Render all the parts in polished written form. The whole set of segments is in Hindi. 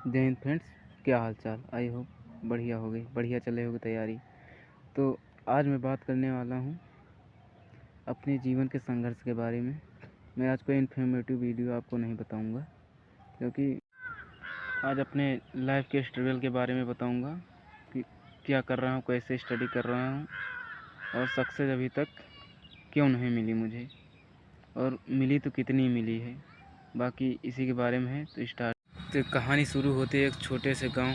जय हिंद फ्रेंड्स, क्या हाल चाल। आई होप बढ़िया हो गई, बढ़िया चले होगी तैयारी। तो आज मैं बात करने वाला हूँ अपने जीवन के संघर्ष के बारे में। मैं आज कोई इन्फॉर्मेटिव वीडियो आपको नहीं बताऊँगा, क्योंकि आज अपने लाइफ के स्ट्रगल के बारे में बताऊँगा कि क्या कर रहा हूँ, कैसे स्टडी कर रहा हूँ और सक्सेस अभी तक क्यों नहीं मिली मुझे, और मिली तो कितनी मिली है। बाकी इसी के बारे में है। तो स्टार्ट। तो कहानी शुरू होती है एक छोटे से गांव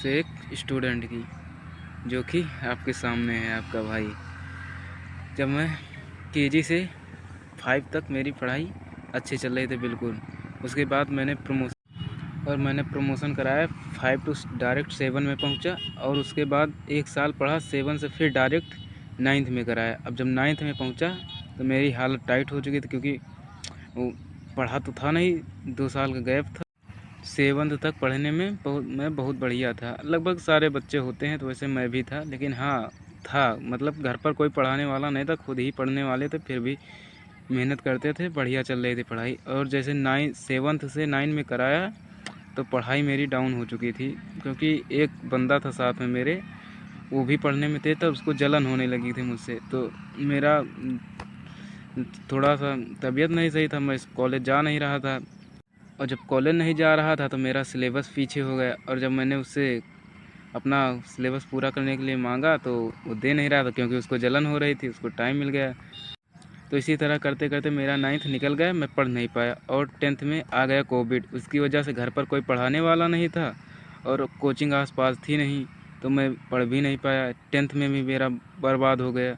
से एक स्टूडेंट की, जो कि आपके सामने है, आपका भाई। जब मैं केजी से 5 तक मेरी पढ़ाई अच्छी चल रही थी बिल्कुल। उसके बाद मैंने प्रमोशन कराया 5 टू डायरेक्ट 7 में पहुंचा, और उसके बाद 1 साल पढ़ा 7 से, फिर डायरेक्ट 9th में कराया। अब जब 9th में पहुंचा तो मेरी हालत टाइट हो चुकी थी, क्योंकि वो पढ़ा तो था नहीं, 2 साल का गैप था। 7th तक पढ़ने में मैं बहुत बढ़िया था। लगभग सारे बच्चे होते हैं तो वैसे मैं भी था, लेकिन हाँ था, मतलब घर पर कोई पढ़ाने वाला नहीं था, खुद ही पढ़ने वाले थे। फिर भी मेहनत करते थे, बढ़िया चल रही थी पढ़ाई। और जैसे 7th से 9 में कराया तो पढ़ाई मेरी डाउन हो चुकी थी, क्योंकि एक बंदा था साथ में मेरे, वो भी पढ़ने में तेज था, उसको जलन होने लगी थी मुझसे। तो मेरा थोड़ा सा तबीयत नहीं सही था, मैं कॉलेज जा नहीं रहा था। और जब कॉलेज नहीं जा रहा था तो मेरा सिलेबस पीछे हो गया, और जब मैंने उससे अपना सिलेबस पूरा करने के लिए मांगा तो वो दे नहीं रहा था, क्योंकि उसको जलन हो रही थी, उसको टाइम मिल गया। तो इसी तरह करते करते मेरा 9th निकल गया, मैं पढ़ नहीं पाया। और 10th में आ गया कोविड। उसकी वजह से घर पर कोई पढ़ाने वाला नहीं था और कोचिंग आसपास थी नहीं, तो मैं पढ़ भी नहीं पाया। 10th में भी मेरा बर्बाद हो गया।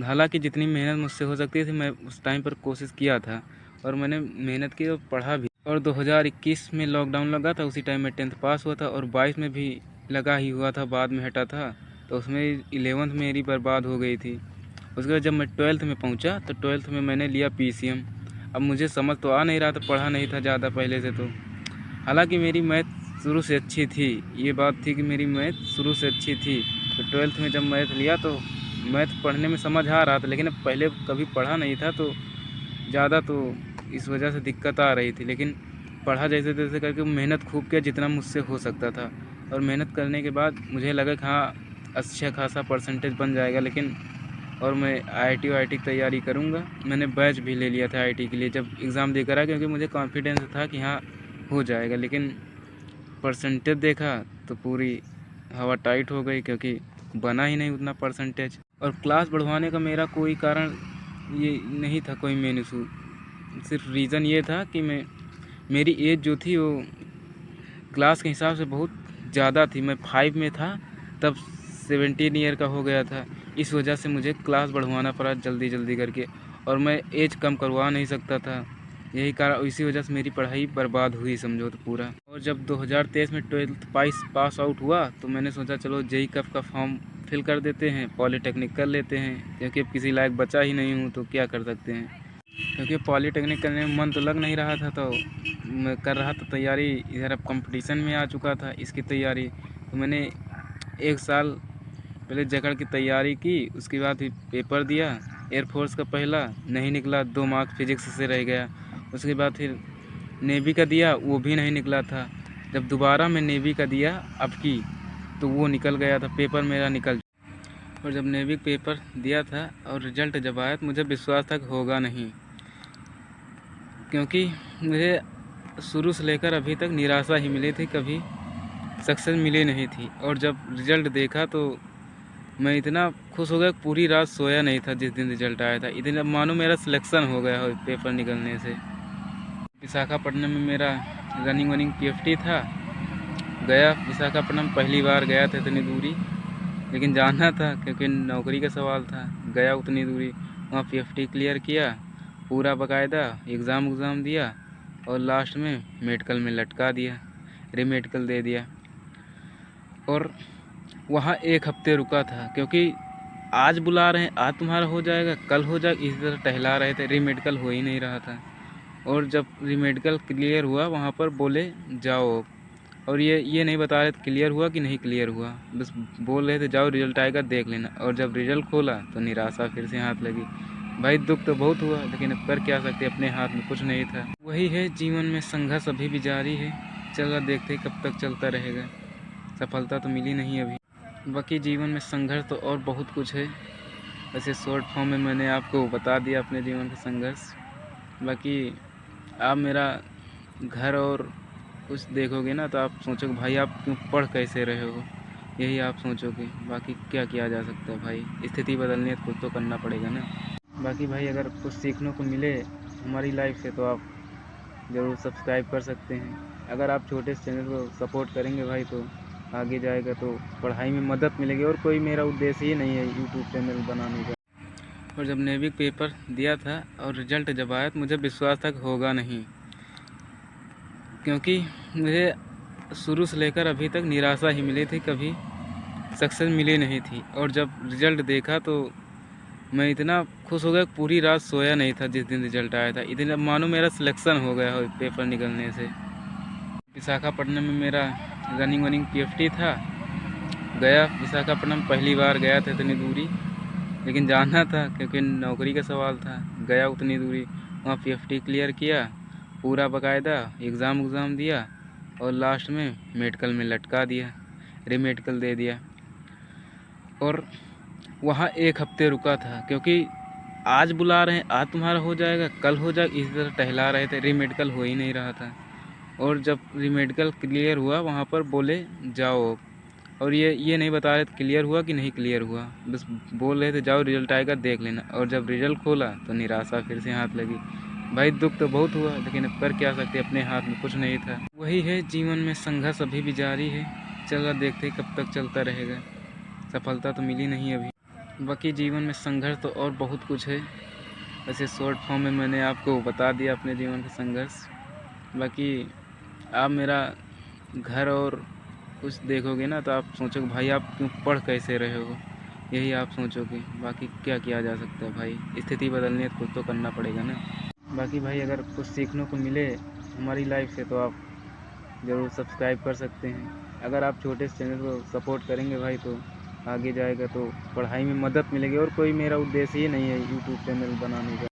हालांकि जितनी मेहनत मुझसे हो सकती थी मैं उस टाइम पर कोशिश किया था, और मैंने मेहनत की और पढ़ा भी। और 2021 में लॉकडाउन लगा था, उसी टाइम में 10th पास हुआ था, और 22 में भी लगा ही हुआ था, बाद में हटा था। तो उसमें 11th मेरी बर्बाद हो गई थी। उसके बाद जब मैं 12th में पहुंचा तो 12th में मैंने लिया PCM। अब मुझे समझ तो आ नहीं रहा था, पढ़ा नहीं था ज़्यादा पहले से। तो हालांकि मेरी मैथ शुरू से अच्छी थी, ये बात थी कि मेरी मैथ शुरू से अच्छी थी। तो 12th में जब मैथ लिया तो मैथ पढ़ने में समझ आ रहा था, लेकिन अब पहले कभी पढ़ा नहीं था तो ज़्यादा, तो इस वजह से दिक्कत आ रही थी। लेकिन पढ़ा जैसे तैसे करके, मेहनत खूब किया जितना मुझसे हो सकता था। और मेहनत करने के बाद मुझे लगा कि हाँ अच्छा खासा परसेंटेज बन जाएगा। लेकिन और मैं IIT की तैयारी करूँगा। मैंने बैच भी ले लिया था IIT के लिए जब एग्ज़ाम देकर आया, क्योंकि मुझे कॉन्फिडेंस था कि हाँ हो जाएगा। लेकिन परसेंटेज देखा तो पूरी हवा टाइट हो गई, क्योंकि बना ही नहीं उतना परसेंटेज। और क्लास बढ़वाने का मेरा कोई कारण ये नहीं था, कोई मेन इशू। सिर्फ रीज़न ये था कि मेरी एज जो थी वो क्लास के हिसाब से बहुत ज़्यादा थी। मैं 5 में था तब 17 ईयर का हो गया था। इस वजह से मुझे क्लास बढ़वाना पड़ा जल्दी जल्दी करके, और मैं एज कम करवा नहीं सकता था। यही कारण, इसी वजह से मेरी पढ़ाई बर्बाद हुई समझो तो पूरा। और जब 2023 में 12th पास आउट हुआ तो मैंने सोचा चलो JEE कफ का फॉर्म फिल कर देते हैं, पॉलीटेक्निक कर लेते हैं, क्योंकि अब किसी लायक बचा ही नहीं हूँ तो क्या कर सकते हैं। क्योंकि पॉलीटेक्निक करने में मन तो लग नहीं रहा था, तो मैं कर रहा था तैयारी। इधर अब कंपटीशन में आ चुका था इसकी तैयारी। तो मैंने 1 साल पहले जकड़ की तैयारी की, उसके बाद फिर पेपर दिया। एयरफोर्स का पहला नहीं निकला, 2 मार्क्स फिजिक्स से रह गया। उसके बाद फिर नेवी का दिया, वो भी नहीं निकला था। जब दोबारा मैं नेवी का दिया अब की, तो वो निकल गया था, पेपर मेरा निकल। और जब नेवी पेपर दिया था और रिजल्ट जब आया तो मुझे विश्वास था कि होगा नहीं, क्योंकि मुझे शुरू से लेकर अभी तक निराशा ही मिली थी, कभी सक्सेस मिली नहीं थी। और जब रिज़ल्ट देखा तो मैं इतना खुश हो गया, पूरी रात सोया नहीं था जिस दिन रिज़ल्ट आया था। इतना मानो मेरा सिलेक्शन हो गया हो पेपर निकलने से। विशाखापट्टनम में मेरा रनिंग PFT था। गया विशाखापट्टनम, पहली बार गया था इतनी दूरी, लेकिन जाना था क्योंकि नौकरी का सवाल था। गया उतनी दूरी, वहाँ PFT क्लियर किया पूरा बाकायदा, एग्ज़ाम दिया, और लास्ट में मेडिकल में लटका दिया, रीमेडिकल दे दिया। और वहाँ 1 हफ्ते रुका था, क्योंकि आज बुला रहे हैं, आज तुम्हारा हो जाएगा, कल हो जाएगा, इसी तरह टहला रहे थे। रीमेडिकल हो ही नहीं रहा था। और जब रीमेडिकल क्लियर हुआ वहाँ पर बोले जाओ, और ये नहीं बता रहे थे क्लियर हुआ कि नहीं क्लियर हुआ, बस बोल रहे थे जाओ रिजल्ट आएगा देख लेना। और जब रिजल्ट खोला तो निराशा फिर से हाथ लगी। भाई दुख तो बहुत हुआ, लेकिन अब कर क्या सकते, अपने हाथ में कुछ नहीं था। वही है, जीवन में संघर्ष अभी भी जारी है। चल रहा, देखते ही कब तक चलता रहेगा। सफलता तो मिली नहीं अभी। बाकी जीवन में संघर्ष तो और बहुत कुछ है। वैसे शॉर्ट फॉर्म में मैंने आपको बता दिया अपने जीवन का संघर्ष। बाकी आप मेरा घर और कुछ देखोगे ना तो आप सोचोगे भाई आप क्यों पढ़ कैसे रहे हो, यही आप सोचोगे। बाकी क्या किया जा सकता है भाई, स्थिति बदलनी है तो कुछ तो करना पड़ेगा ना। बाकी भाई अगर कुछ सीखने को मिले हमारी लाइफ से तो आप ज़रूर सब्सक्राइब कर सकते हैं। अगर आप छोटे से चैनल को सपोर्ट करेंगे भाई तो आगे जाएगा, तो पढ़ाई में मदद मिलेगी। और कोई मेरा उद्देश्य ही नहीं है यूट्यूब चैनल बनाने का। और जब नेवी पेपर दिया था और रिजल्ट जब आया तो मुझे विश्वास था कि होगा नहीं, क्योंकि मुझे शुरू से लेकर अभी तक निराशा ही मिली थी, कभी सक्सेस मिली नहीं थी। और जब रिज़ल्ट देखा तो मैं इतना खुश हो गया, पूरी रात सोया नहीं था जिस दिन रिज़ल्ट आया था। इतना मानो मेरा सिलेक्शन हो गया हो पेपर निकलने से। विशाखापट्टनम में मेरा रनिंग PFT था। गया विशाखापट्टनम, पहली बार गया था इतनी दूरी, लेकिन जाना था क्योंकि नौकरी का सवाल था। गया उतनी दूरी, वहाँ PFT क्लियर किया पूरा बाकायदा, एग्ज़ाम दिया और लास्ट में मेडिकल में लटका दिया, रीमेडिकल दे दिया। और वहाँ 1 हफ्ते रुका था, क्योंकि आज बुला रहे हैं आज तुम्हारा हो जाएगा, कल हो जाएगा, इसी तरह टहला रहे थे। रीमेडिकल हो ही नहीं रहा था। और जब रीमेडिकल क्लियर हुआ वहाँ पर बोले जाओ, और ये नहीं बता रहे थे क्लियर हुआ कि नहीं क्लियर हुआ, बस बोल रहे थे जाओ रिज़ल्ट आएगा देख लेना। और जब रिज़ल्ट खोला तो निराशा फिर से हाथ लगी। भाई दुख तो बहुत हुआ, लेकिन अब कर क्या सकते, अपने हाथ में कुछ नहीं था। वही है, जीवन में संघर्ष अभी भी जारी है, चल रहा, देखते ही कब तक चलता रहेगा। सफलता तो मिली नहीं अभी। बाकी जीवन में संघर्ष तो और बहुत कुछ है। वैसे शॉर्ट फॉर्म में मैंने आपको बता दिया अपने जीवन का संघर्ष। बाकी आप मेरा घर और कुछ देखोगे ना तो आप सोचोगे भाई आप क्यों पढ़ कैसे रहे हो, यही आप सोचोगे। बाकी क्या किया जा सकता है भाई, स्थिति बदलनी है तो कुछ तो करना पड़ेगा ना। बाकी भाई अगर कुछ सीखने को मिले हमारी लाइफ से तो आप ज़रूर सब्सक्राइब कर सकते हैं। अगर आप छोटे से चैनल को सपोर्ट करेंगे भाई तो आगे जाएगा, तो पढ़ाई में मदद मिलेगी। और कोई मेरा उद्देश्य ही नहीं है यूट्यूब चैनल बनाने का।